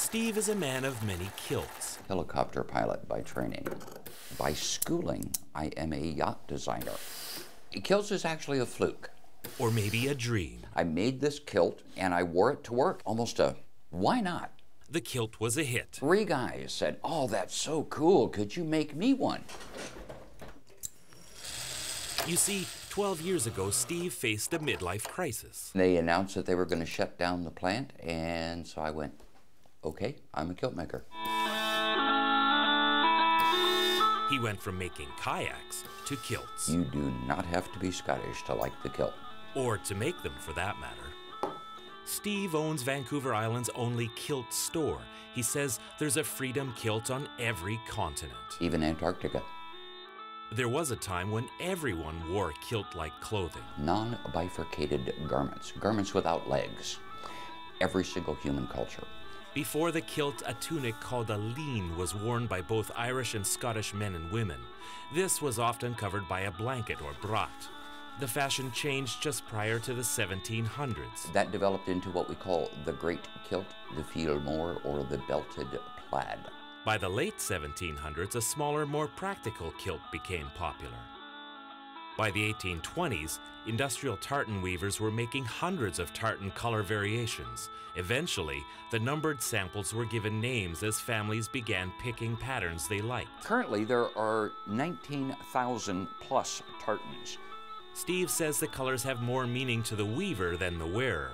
Steve is a man of many kilts. Helicopter pilot by training. By schooling, I am a yacht designer. Kilts is actually a fluke. Or maybe a dream. I made this kilt and I wore it to work. Almost a, why not? The kilt was a hit. 3 guys said, "Oh, that's so cool. Could you make me one?" You see, 12 years ago, Steve faced a midlife crisis. They announced that they were going to shut down the plant, and so I went, okay, I'm a kilt maker. He went from making kayaks to kilts. You do not have to be Scottish to like the kilt. Or to make them, for that matter. Steve owns Vancouver Island's only kilt store. He says there's a Freedom kilt on every continent. Even Antarctica. There was a time when everyone wore kilt-like clothing. Non-bifurcated garments. Garments without legs. Every single human culture. Before the kilt, a tunic called a lean was worn by both Irish and Scottish men and women. This was often covered by a blanket or brat. The fashion changed just prior to the 1700s. That developed into what we call the Great Kilt, the Fillmore, or the belted plaid. By the late 1700s, a smaller, more practical kilt became popular. By the 1820s, industrial tartan weavers were making hundreds of tartan color variations. Eventually, the numbered samples were given names as families began picking patterns they liked. Currently, there are 19,000 plus tartans. Steve says the colors have more meaning to the weaver than the wearer,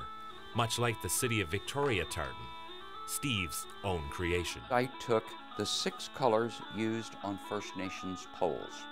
much like the City of Victoria tartan, Steve's own creation. I took the 6 colors used on First Nations poles.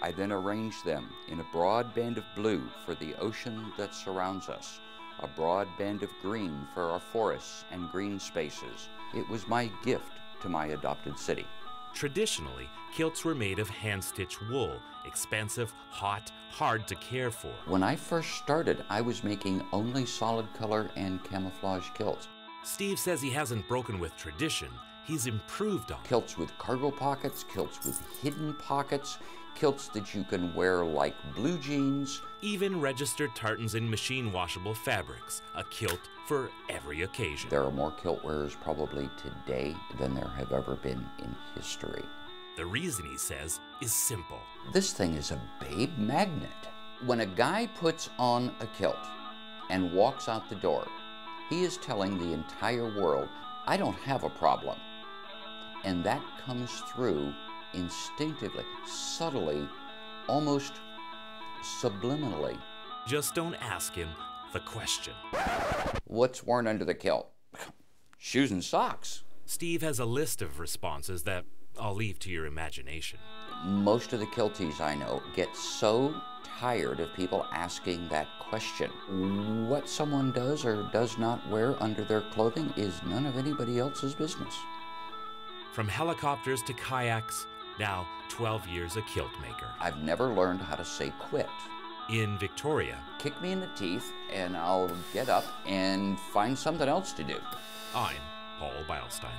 I then arranged them in a broad band of blue for the ocean that surrounds us, a broad band of green for our forests and green spaces. It was my gift to my adopted city. Traditionally, kilts were made of hand-stitched wool, expensive, hot, hard to care for. When I first started, I was making only solid color and camouflage kilts. Steve says he hasn't broken with tradition, he's improved on it. Kilts with cargo pockets, kilts with hidden pockets, kilts that you can wear like blue jeans. Even registered tartans in machine-washable fabrics, a kilt for every occasion. There are more kilt wearers probably today than there have ever been in history. The reason, he says, is simple. This thing is a babe magnet. When a guy puts on a kilt and walks out the door, he is telling the entire world, I don't have a problem. And that comes through instinctively, subtly, almost subliminally. Just don't ask him the question. What's worn under the kilt? Shoes and socks. Steve has a list of responses that I'll leave to your imagination. Most of the kilties I know get so tired of people asking that question. What someone does or does not wear under their clothing is none of anybody else's business. From helicopters to kayaks, now 12 years a kilt maker. I've never learned how to say quit. In Victoria, Kick me in the teeth and I'll get up and find something else to do. I'm Paul Beilstein.